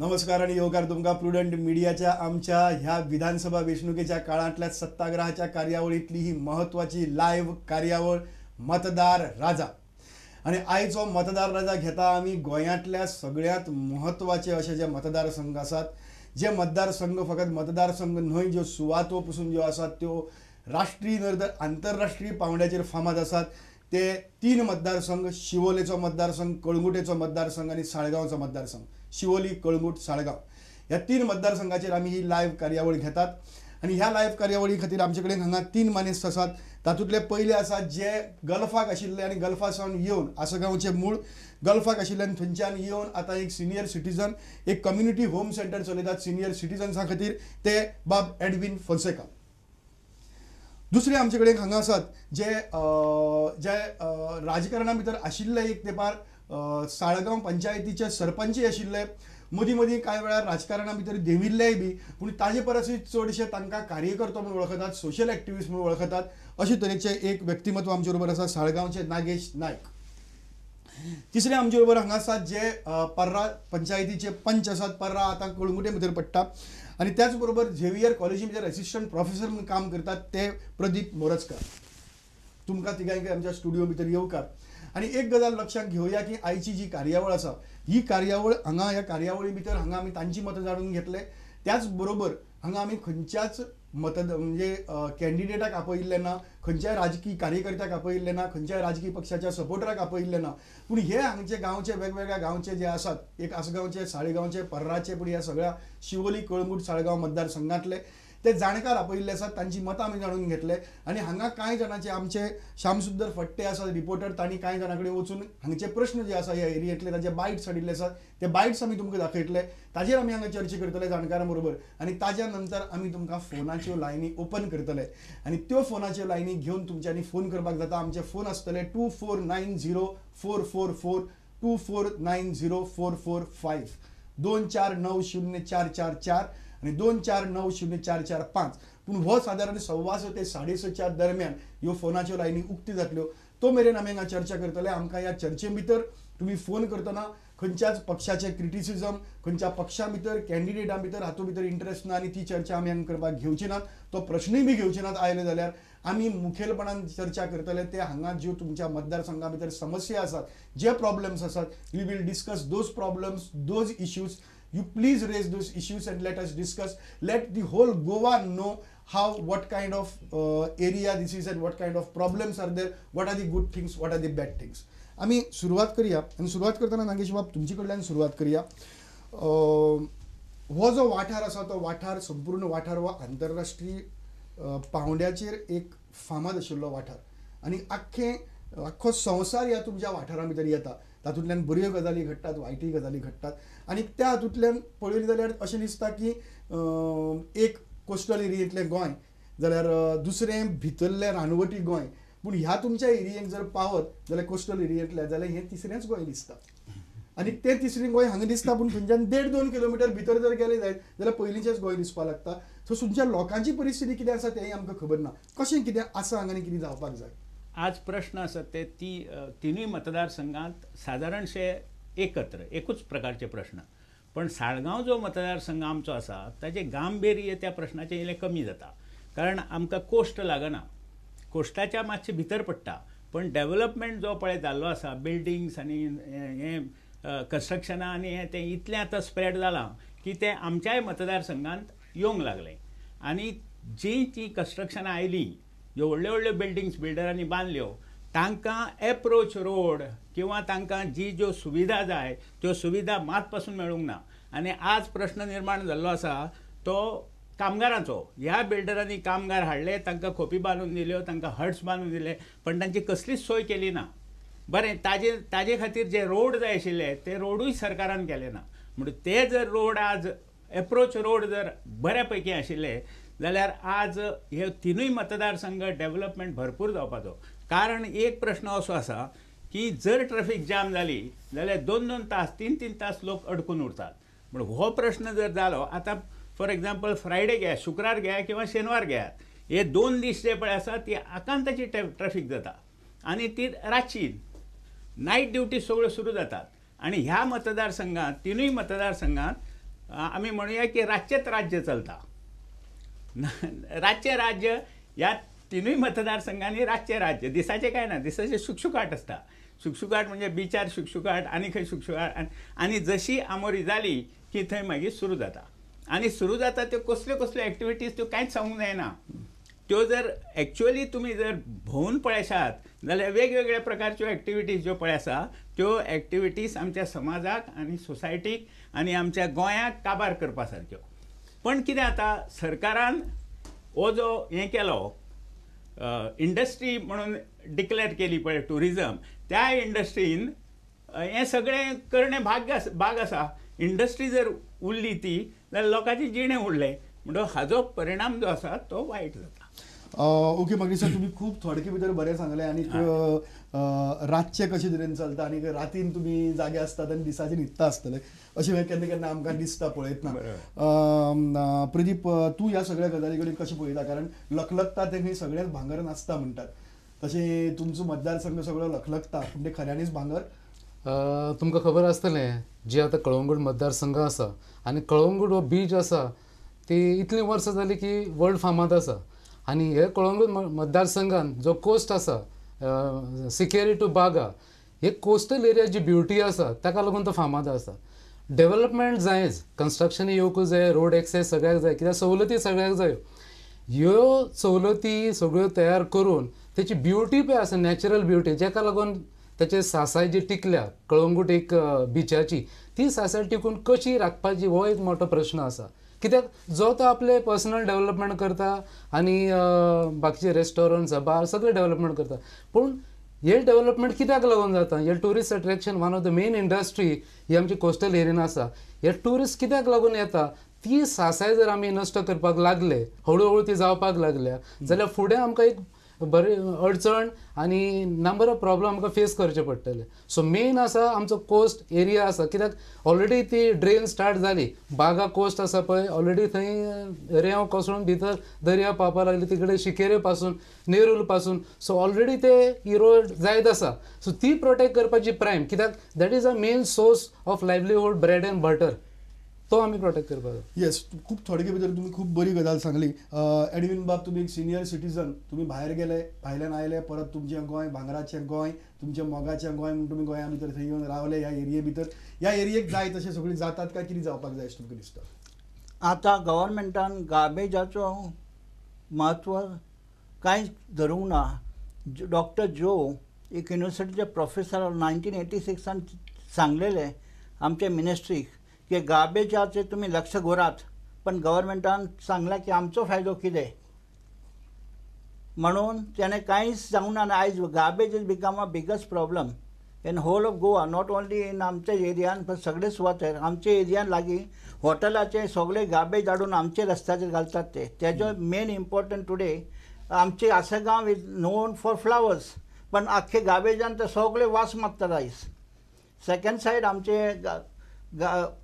नमस्कार आणि योगार तुमका प्रुडंट मीडियाच्या आमच्या ह्या विधानसभा वेचणुकीच्या काळातल्या सत्ताग्रहाच्या कार्यावळीतली ही महत्वाची लाईव्ह कार्यावळ मतदार राजा। आणि आयचो मतदार राजा घेता आम्ही गोंयांतल्या सगळ्यात महत्वाचे असे जे मतदारसंघ आसात, जे मतदारसंघ फकत मतदारसंघ न्हय, ज्यो सुवातो पसून ज्यो आसात त्यो राष्ट्रीय नर आंतरराष्ट्रीय पावंड्याचेर फामाद आसात। ते 3 मतदारसंघ, शिवोलेचो मतदारसंघ, कळंगुटेचो मतदारसंघ आणि साळगांवचो मतदारसंघ। शिवोली, कळंगूट, साळगांव ह्या 3 मतदारसंघाचेर आम्ही ही लाईव्ह कार्यावळ घेतात। आणि ह्या लाईव्ह कार्यावळी खातीर आमचे कडेन हांगा 3 मानेस्त आसात। तातूंतले पयले आसात जे गल्फाक आशिल्ले आणि गल्फासावन येवन आसगांवचे मूळ गल्फाक आशिल्ले आनी थंयच्यान येवन आतां एक सिनियर सिटीजन, एक कम्युनिटी होम सेंटर चलयतात सिनियर सिटीजन्सां खातीर, ते बाब एडविन फोन्सेका। दुसरे आमचे कडेन हांगा आसात जे राजकारणा भितर आशिल्ले, एक तेंपार साळगांव पंचायतीचे सरपंच आशिल्ले, मदीं मदीं कांय वेळार राजकारणा भितर देंविल्लेय बी, पूण ताजे परसय चडशे तांकां कार्यकर्तो म्हणून वळखतात, सोशल एक्टिविस्ट म्हणून वळखतात। अशे तरेचे एक व्यक्तिमत्व आमचे बरोबर आसा, साळगांवचे नागेश नायक। तिसरे आमचे बरोबर हांगा आसात जे पर्रा पंचायतीचे पंच आसात। पर्रा आतां कळंगुटे भितर पडटा आणि त्याच बरोबर झेवियर कॉलेजी भितर असिस्टंट प्रोफेसर म्हणून काम करतात, ते प्रदीप मोरजकार। तुमकां तिगांयकय आमच्या स्टुडिओ भितर येवकार। आणि एक गजाल लक्षात घेवया की आयची जी कार्यावळ आसा, ही कार्यावळ हांगा ह्या कार्यावळी भितर हांगा आमी तांची मतं जाणून घेतले। त्याच बरोबर हांगा आमी खंयच्याच म्हणजे कॅन्डिडेटाक आपयिल्ले ना, खंयच्याय राजकीय कार्यकर्त्याक आपयिल्ले ना, खंयच्याय राजकीय पक्षाच्या सपोर्टराक आपयिल्ले ना, पूण हे हांगचे गांवचे वेगवेगळ्या गांवचे जे आसात, एक आसगांवचे, साळगांवचे, पर्राचे, पूण ह्या सगळ्या शिवोली, कळंगूट, साळगांव मतदारसंघातले ते जाणकार आपयिल्ले आसात। तांची मतां आमी जाणून घेतले। आणि हांगा कांय जाणांचे आमचे श्यामसुंदर फडटे आसात रिपोर्टर, तांणी कांय जाणां कडेन वचून हांगचे प्रश्न जे आसा ह्या एरियेंतले ताजे बायट्स हाडिल्ले आसात, ते बायट्स आमी तुमकां दाखयतले। ताजेर आमी हांगा चर्चा करतले जाणकारां बरोबर। आणि ताज्या नंतर आमी तुमकां फोनाच्यो लायनी ओपन करतले आणि त्यो फोनाच्यो लायनी घेवन तुमच्यांनी फोन करपाक जाता। आमचे फोन आसतले 24904444 24904445 24904445 आणि 24904445। पूण हो साधारण 6:15 ते 6:30च्या दरम्यान ह्यो फोनाच्यो लायनी उक्ती जातल्यो। तो मेरेन आमी हांगा चर्चा करतले। आमकां ह्या चर्चे भितर तुम्ही फोन करतना खंयच्याच पक्षाचे क्रिटिसिजम, खंयच्या पक्षां भितर, कॅन्डिडेटां भितर हातूंत भितर इंटरेस्ट ना आणि ती चर्चा आमी हांगा करपाक घेवची नात। तो प्रश्नय बी घेवचे नात आयले जाल्यार। आमी मुखेलपणान चर्चा करतले ते हांगा ज्यो तुमच्या मतदारसंघा भितर समस्या आसात, जे प्रॉब्लेम्स आसात, we will discuss those problems, those issues. You please raise those issues and let us discuss. Let the whole Goa know what kind of area this is and what kind of problems are there, what are the good things, what are the bad things. आम्ही सुरुवात करूया आणि सुरुवात करताना नागेश बाब तुमचे कडल्यान सुरुवात करूया। हो जो वाठार आसा तो वाठार, संपूर्ण वाठार हो आंतरराष्ट्रीय पावंड्याचेर एक फामाद आशिल्लो वाठार आणि आख्खो संवसार ह्या तुमच्या वाठारा भितर येता। तातूंतल्यान बऱ्यो गजाली घडटात, वायटय गजाली घडटात आणि त्या हातूंतल्यान पळयलें जाल्यार अशें दिसता की एक कोस्टल एरियेंतलें गोंय जाल्यार दुसरें भितरलें रानवटी गोंय, पूण ह्या तुमच्या एरियेक जर पावत जाल्यार कोस्टल एरियेंतलें जाल्यार हें तिसरेंच गोंय दिसता। आणि तें तिसरें गोंय हांगा दिसता, पूण थंयच्यान 1.5-2 किलोमिटर भितर जर गेले जायत जाल्यार पयलींचेंच गोंय दिसपाक लागता। सो तुमच्या लोकांची परिस्थिती कितें आसा तेंय आमकां खबर ना, कशें कितें आसा हांगा आनी कितें जावपाक जाय। आज प्रश्न आसात ते तिनूय मतदारसंघात साधारणशे एकूच प्रकारचे प्रश्न, पण साळगांव जो मतदारसंघ आमचो आसा ताचे गांभीर्य त्या प्रश्नाचें इल्लें कमी जाता, कारण आमकां कोस्ट लागना, कोस्टाच्या मातशें भितर पडटा, पण डेव्हलपमेंट जो पळय जाल्लो आसा, बिल्डिंग्स आनी हें कन्स्ट्रक्शनां आनी हें तें इतलें आतां स्प्रेड जालां की तें आमच्याय मतदारसंघात येवंक लागलें। आनी जी ती कन्स्ट्रक्शनां आयलीं, ज्यो व्हडल्यो व्हडल्यो बिल्डिंग्स बिल्डरांनी बांदल्यो, तांकां एप्रोच रोड किंवा तांकां ज्यो सुविधा जाय त्यो सुविधा मात पासून मेळूंक ना। आनी आज प्रश्न निर्माण जाल्लो आसा तो कामगारांचो। ह्या बिल्डरांनी कामगार हाडले, तांकां खोपी बांदून दिल्यो, तांकां हट्स बांदून दिले, पण तांची कसलीच सोय केली ना। बरें, ताजे खातीर जे रोड जाय आशिल्ले ते रोडूय सरकारान केले ना। म्हणून ते जर रोड आज एप्रोच रोड जर बऱ्या पैकी आशिल्ले जाल्यार आज हे तिनूय मतदारसंघ डेव्हलपमेंट भरपूर जावपाचो। कारण एक प्रश्न असो आसा की जर ट्रॅफिक जाम जाली जाल्यार 2-2 तास, 3-3 तास लोक अडकून उरतात। म्हणून हो प्रश्न जर जालो, आतां फॉर एग्जाम्पल फ्रायडे घ्या, शुक्रार घ्या किंवा शेनवार घ्यात, हे 2 दीस जे पळय आसा ती आकांताची ट्रॅफिक जाता आणि ती रातची नायट ड्युटी सगळ्यो सुरू जातात। आणि ह्या मतदारसंघात, तिनूय मतदारसंघात आम्ही म्हणूया की रातचेच राज्य चलता. रातचे राज्य या तिनूय मतदारसंघांनी रातचे राज्य, दिसाचे काय ना, दिसाचे शुकशुकाट असता. शुकशुकाट म्हणजे बिचार शुकशुकाट आनी खंय शुकशुकाट, आनी जशी आमोरी जाली की थंय मागीर सुरू जाता. आनी सुरू जाता त्यो कसल्यो एक्टिविटीज त्यो कांयच सांगूंक जायना. त्यो जर एक्च्युअली तुमी जर भोवून पळयशात जाल्यार वेगवेगळ्या प्रकारच्यो एक्टिविटीज ज्यो पळय आसा त्यो एक्टिविटीज आमच्या समाजाक आनी सोसायटीक आनी आमच्या गोंयाक काबार करपा सारक्यो. पण कितें जाता, सरकारान हो जो हें केलो, इंडस्ट्री म्हणून डिक्लेअर केली पळय टुरिजम, त्या इंडस्ट्रीन हें सगळें करणे भाग आसा. इंडस्ट्री जर उरली ती जाल्यार लोकांचे जिणे उरले, म्हणटकच हाजो परिणाम जो आसा तो वायट जाता. ओके मागीर सर, तुम्ही खूप थोडके भितर बरें सांगलें. आनी रातचे कशे तरेन चलता आनी रातीन तुमी जागे आसतात आनी दिसाचे न्हिदता आसतले अशें केन्ना केन्ना आमकां दिसता पळयतना. प्रदीप, तूं ह्या सगळ्या गजाली कडेन कशें पळयता? कारण लखलखता तें सगळेंच भांगर नासता म्हणटात, तशें तुमचो मतदारसंघ सगळो लखलखता, पूण तें खऱ्यांनीच भांगर? तुमकां खबर आसतलें, जे आतां कळंगूट मतदारसंघ आसा आनी कळंगूट हो बीच आसा ती इतलीं वर्सां जाली की वर्ल्ड फामाद आसा. आनी हे कळंगूट मतदारसंघान जो कोस्ट आसा, सिकेरी टू बागा, हे कोस्टल एरिया जी ब्युटी आसा ताका लागून तो फामाद आसा. डेव्हलपमेंट जायच, कन्स्ट्रक्शन येवकूच जाय, रोड एक्सेस सगळ्याक जाय, कित्याक सवलती सगळ्याक जायो. ह्यो सवलती सगळ्यो तयार करून तेची ब्युटी पळय आसा, नॅचरल ब्युटी, जाका लागून त्याचे सासाय जी टिकल्या कळंगूट एक बिचाची, ती सासाय टिकून कशी राखपाची हो एक मोठो प्रश्न आसा. कित्याक जो तो आपले पर्सनल डेव्हलपमेंट करता आनी बाकीचे रेस्टॉरंट्स बार सगळे डेव्हलपमेंट करता, पूण हे डेव्हलपमेंट कित्याक लागून जाता? हे tourist attraction one of the main industry ही आमची कोस्टल एरियन आसा. हे टुरिस्ट कित्याक लागून येता? ती सासाय जर आमी नश्ट करपाक लागले, हळूहळू ती जावपाक लागल्या जाल्यार फुडें आमकां एक बरी अडचण आनी नंबर ऑफ प्रॉब्लम आमकां फेस करचे पडटले. सो मेन आसा आमचो कोस्ट एरिया आसा, कित्याक ऑलरेडी ती ड्रेन स्टार्ट जाली. बागा कोस्ट आसा पळय, ऑलरेडी थंय रेंव कोसळून भितर दर्या पावपाक लागली, तिकडे शिकेरे पासून नेरूल पासून. सो ऑलरेडी ते ही रोड जायत आसा. सो ती प्रोटेक्ट करपाची प्रायम, कित्याक that is a main source of livelihood, bread and butter, तो आमी प्रोटेक्ट करपाक. येस, खूप थोडके भितर तुम्ही खूप बरी गजाल सांगली. एडविन बाब, तुम्ही एक सिनियर सिटीजन, तुम्ही भायर गेले, भायल्यान आयले, परत तुमचें गोंय, भांगराचें गोंय, तुमचें मोगाचें गोंय म्हणून तुम्ही गोंया भितर थंय येवन रावले ह्या एरिये भितर. ह्या एरियेक जाय तशें सगळी जातात काय कितें जावपाक जाय अशें तुमकां दिसता? आतां गव्हर्मेंटान गार्बेजाचो म्हत्व कांयच धरूंक ना. डॉक्टर जो एक युनिवर्सिटीचे प्रोफेसर 1986 सांगलेले आमच्या मिनिस्ट्रीक की गार्बेजाचेर तुमी लक्ष दवरात, पण गव्हर्मेंटान सांगलां की आमचो फायदो कितें म्हणून त्याने कांयच सांगूंक ना. आयज garbage is become a biggest problem in whole of Goa, not only in आमच्या एरियान पण सगळे सुवातेर. आमच्या एरियान लागीं हॉटेलाचे सगळे गार्बेज हाडून आमचे रस्त्याचेर घालतात. तेजो मेन इम्पॉर्टंट टुडे आमचे Assagao is non for flowers, पण आख्खे गार्बेजान ते सगळे वास मारतात आयज. सेकंड सायड आमचे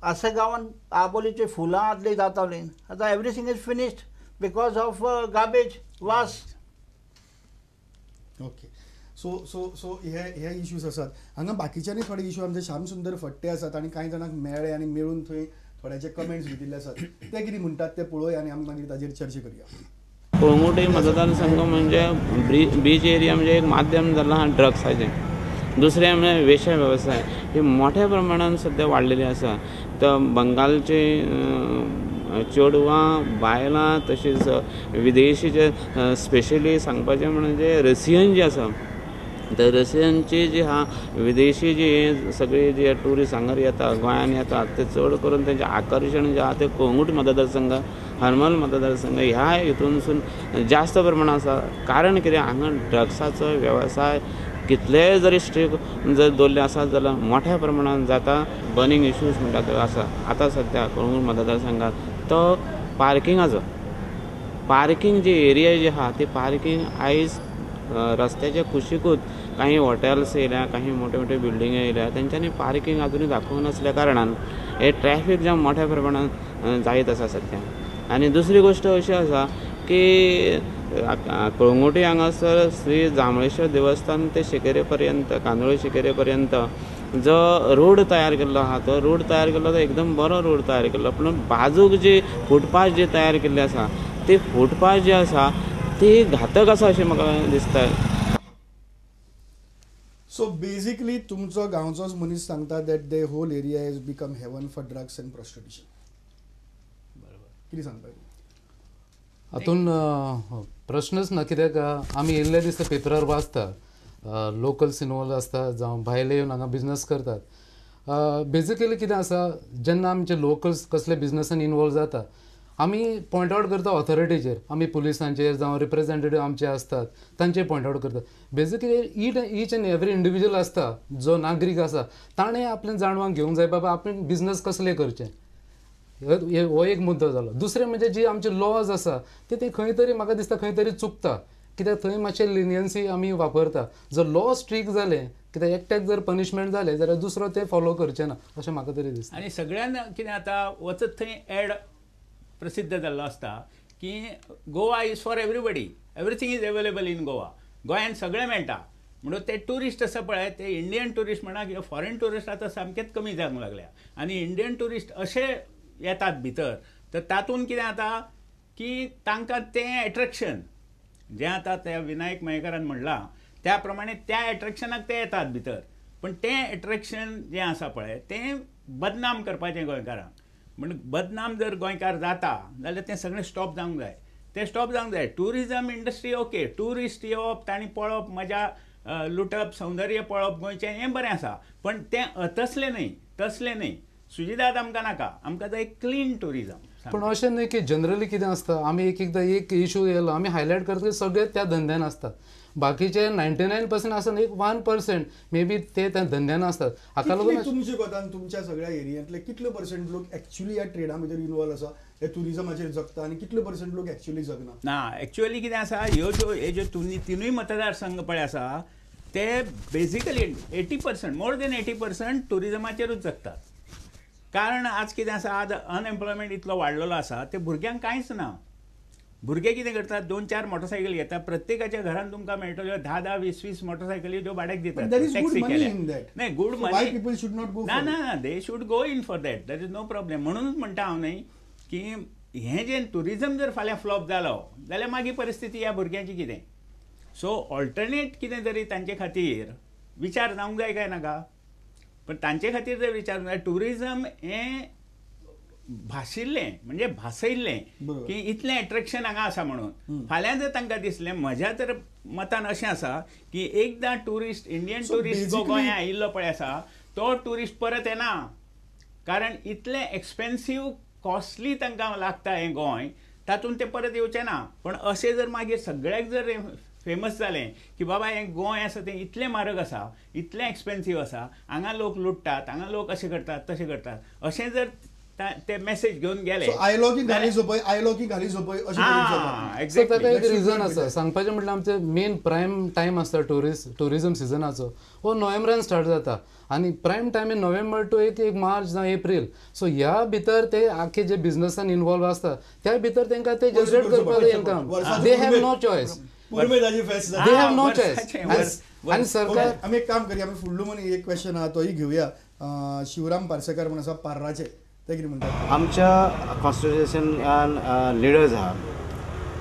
आसगांवान आबोलीचे फुलां आदली जातालीं, आतां everything is finished because of garbage वास. ओके, सो सो सो हे इश्यूज आसात. हांगा बाकीच्यांनी थोडे इश्यू आमचे श्याम सुंदर फट्टे आसात आनी कांय जाणांक मेळ्ळे आनी मेळून थंय थोड्याचे कमेंट्स दिल्ले आसात. ते कितें म्हणटात ते पळोवया आनी आमी मागीर ताजेर चर्चा करूया. कळंगूट मतदारसंघ म्हणजे बीच एरिया म्हणजे एक माध्यम जाल्लो आहा ड्रग्साचें. दुसरें म्हणजे वेश्या वेवसाय ही मोठ्या प्रमाणात सध्या वाडलेली आसा. तर बंगालचे चेडवां, बायलां, तशेंच विदेशी जे स्पेशली सांगपाचें म्हणजे रशियन जे आसा, तर रशियनची जी आहा विदेशी जी सगळी जी ट्युरिस्ट हांगा येता, गोंयांत येतात, ते चड करून तेंचें आकर्शण जें आहा तें कळंगूट मतदारसंघ, हरमल मतदारसंघ ह्या हितूनसून जास्त प्रमाणात आसा. कारण कितें, हांगा ड्रग्साचो वेवसाय कितलेय जरी स्ट्रिक्ट जर दवरले आसात जाल्यार मोठ्या प्रमाणात जाता. बर्निंग इश्यूज म्हणटा तो आसा. आतां सध्या कळंगूट मतदारसंघात तो पार्किंग जी एरिया जी आहा ती पार्किंग आयज रस्त्याच्या कुशीकूच काही हॉटेल्स येयल्या, काही मोठे मोठे बिल्डिंग येयल्या, तेंच्यांनी पार्किंग अजूनही दाखोवन नासल्या कारणान हे ट्रॅफिक जाम मोठ्या प्रमाणात जायत आसा सध्या. आनी दुसरी गोष्ट अशी आसा की कळंगुटी हांगासर श्री जांबळेश्वर देवस्थान ते शिकेरे पर्यंत, कांदोळी शिकेरे पर्यंत जो रोड तयार केल्लो आहा तो रोड तयार केल्लो तो एकदम बरो रोड तयार केल्लो, पूण बाजूक जे फुटपाथ जे तयार केल्ले आसा ते फुटपाथ जे आसा ते घातक आसा अशें म्हाका दिसता. सो बेसिकली तुमचो गांवचोच मनीस सांगता that the whole area has become haven for drugs and prostitution. कितें सांगता? हातून प्रश्नच ना, कित्याक आमी येयल्ले दिसा पेपरार वाचता, लोकल्स इनवॉल्व आसता जावं भायले येवन हांगा बिजनस करतात. बेजिकली कितें आसा, जेन्ना आमचे लोकल्स कसले बिजनसान इनवॉल्व जाता आमी पॉयंट आवट करता ऑथॉरिटीचेर, आमी पुलिसांचेर जावं रिप्रेझेंटेटीव आमचे आसतात तांचेर पॉयंट आवट करता. Basically each and every individual आसता जो नागरीक आसा ताणें आपलें जाणवाक घेवंक जाय बाबा आपण बिजनस कसले करचे, हो एक मुद्दो जालो. दुसरें म्हणजे जी आमचे लॉज आसा ते खंय तरी म्हाका दिसता खंय तरी चुकता, कित्याक थंय मातशें लिनियन्सी आमी वापरता. जर लॉ स्ट्रिक्ट जालें, कित्याक एकट्याक जर पनिशमेंट जालें जाल्यार दुसरो ते फॉलो करचे ना अशें म्हाका तरी दिसता. आनी सगळ्यांना कितें आतां वचत थंय एड प्रसिद्ध जाल्लो आसता की Goa is for everybody, everything is available in Goa. गोंयांत सगळें मेळटा म्हणून ते टुरिस्ट आसा पळय ते इंडियन टुरिस्ट म्हणा किंवा फॉरेन टुरिस्ट आतां सामकेच कमी जावंक लागल्या. आनी इंडियन टुरिस्ट अशे येतात भितर, तर तातूंत कितें जाता की तांकां तें एट्रॅक्शन जें आतां त्या विनायक मयेकारान म्हणलां त्या प्रमाणे त्या एट्रॅक्शनाक ते येतात भितर, पण तें एट्रॅक्शन जें आसा पळय तें बदनाम करपाचें गोंयकारांक. म्हणजे बदनाम जर गोंयकार जाता जाल्यार तें सगळें स्टॉप जावंक जाय. तें स्टॉप जावंक जाय. टुरिजम इंडस्ट्री ओके, टुरिस्ट येवप तांणी पळोवप मजा लुटप सौंदर्य पळोवप गोंयचें हें बरें आसा, पण तें तसलें न्हय. सुजिदाद आमकां नाका, आमकां जाय क्लीन टुरिजम. पण अशें न्हय की जनरली कितें आसता, आमी एकदां एक इशू येयलो आमी हायलायट करता की सगळे त्या धंद्यान आसतात, बाकीचे 99% आसन एक 1% मे बी ते त्या धंद्यान आसतात. हाका लागून तुमच्या कोतान तुमच्या सगळ्या एरियांतले कितले पर्सेंट लोक एक्चुअली ह्या ट्रेडा भितर इनवॉल्व आसा, हे टुरिजमाचेर जगता, आनी कितले पर्सेंट लोक एक्चुअली जगना? ना, एक्चुअली कितें आसा, हे ज्यो तिनूय मतदारसंघ पळय आसा ते बेजिकली 80% मोर देन 80% टुरिजमाचेरूच जगतात. कारण आज कितें आसा, आज अनएम्प्लॉयमेंट इतलो वाडलेलो आसा, ते भुरग्यांक कांयच ना. भुरगे कितें करतात, 2-4 मोटरसायकल घेतात, प्रत्येकाच्या घरान तुमकां मेळटल्यो 10-10, 20-20 मोटरसायकली ज्यो भाड्याक दितात. नाही, good money people should not go. ना, they should go in for that, that is no problem. म्हणूनच म्हणटा हांव न्हय की हें जें टुरिजम जर फाल्यां फ्लॉप जालो जाल्यार मागीर परिस्थिती ह्या भुरग्यांची कितें. सो ऑल्टरनेट कितें तरी तांचे खातीर विचार जावंक जाय काय नाका. पण तांचे खातीर जर विचार जाय, टुरिजम हें भाशिल्लें म्हणजे भासयल्लें की इतलें एट्रॅक्शन हांगा आसा म्हणून. फाल्यां जर तांकां दिसलें, म्हज्या तर मतान अशें आसा की एकदां टुरिस्ट इंडियन टुरिस्ट जो गोंयांत आयिल्लो पळय आसा तो टुरिस्ट परत येना, कारण इतलें एक्सपेन्सीव कॉस्टली तांकां लागता हें गोंय, तातूंत ते परत येवचे ना. पण अशें जर मागीर सगळ्याक जर फेमस जालें की बाबा हें गोंय आसा तें इतलें म्हारग आसा, इतलें एक्सपेन्सीव आसा, हांगा लोक लुटतात, हांगा लोक अशें करतात तशें करतात, अशें जर ते मेसेज घेवन गेले आयलो की घाली झोपय अशें ताका एक रिजन आसा. सांगपाचें म्हटल्यार आमचे मेन प्रायम टायम आसता टुरिजम सिजनाचो हो नोव्हेंबरान स्टार्ट जाता, आनी prime time in November to एक मार्च जावं एप्रील. सो ह्या भितर ते आख्खे जे बिजनसान इनवॉल्व आसता त्या भितर तांकां ते जनरेट करपाक income. They have no choice. आणि सरकार आमी एक काम करया, आमी फुडलो मनी एक क्वेश्चन आहा तोही घेवया. शिवराम पार्सेकर म्हणून आसा पार्राचे, ते कितें म्हणटात? आमच्या कॉन्स्टिट्युशनान लिडर्स आहा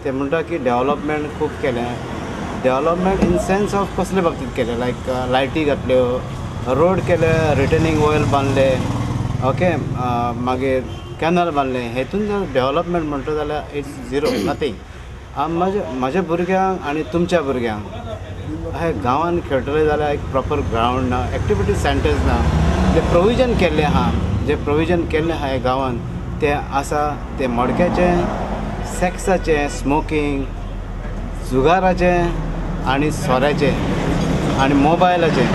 ते म्हणटा की डेव्हलपमेंट खूब केलें. डेव्हलपमेंट इन सेन्स ऑफ कसले बाबतींत केलें, लायक लायटी घातल्यो, रोड केले, रिटर्निंग ऑयल बांदले, ओके, मागीर कॅनल बांदले. हेतून जर डेव्हलपमेंट म्हणटा जाल्यार इट्स झिरो, नथींग. म्हाज्या भुरग्यांक आनी तुमच्या भुरग्यांक हे गांवांत खेळटले जाल्यार एक प्रॉपर ग्रावंड ना, एक्टिविटी सेंटर्स ना. जे प्रोविजन केल्लें आहा हे गांवांत ते आसा ते मडक्याचें, सॅक्साचें, स्मोकींग, जुगाराचें आनी सोऱ्याचें आनी मोबायलाचें.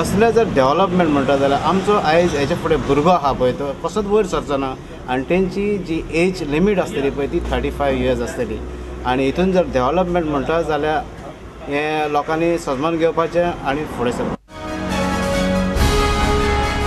असलें जर डेव्हलपमेंट म्हणटा जाल्यार आमचो आयज हेचे फुडें भुरगो आहा पळय तो कसोच वयर सरचो ना, आनी तेंची जी एज लिमीट आसतली पळय ती 35 इयर्स आसतली. आनी हितून जर डेव्हलपमेंट म्हणटा जाल्यार हे लोकांनी सजमान घेवपाचें आनी फुडें सरपाचें.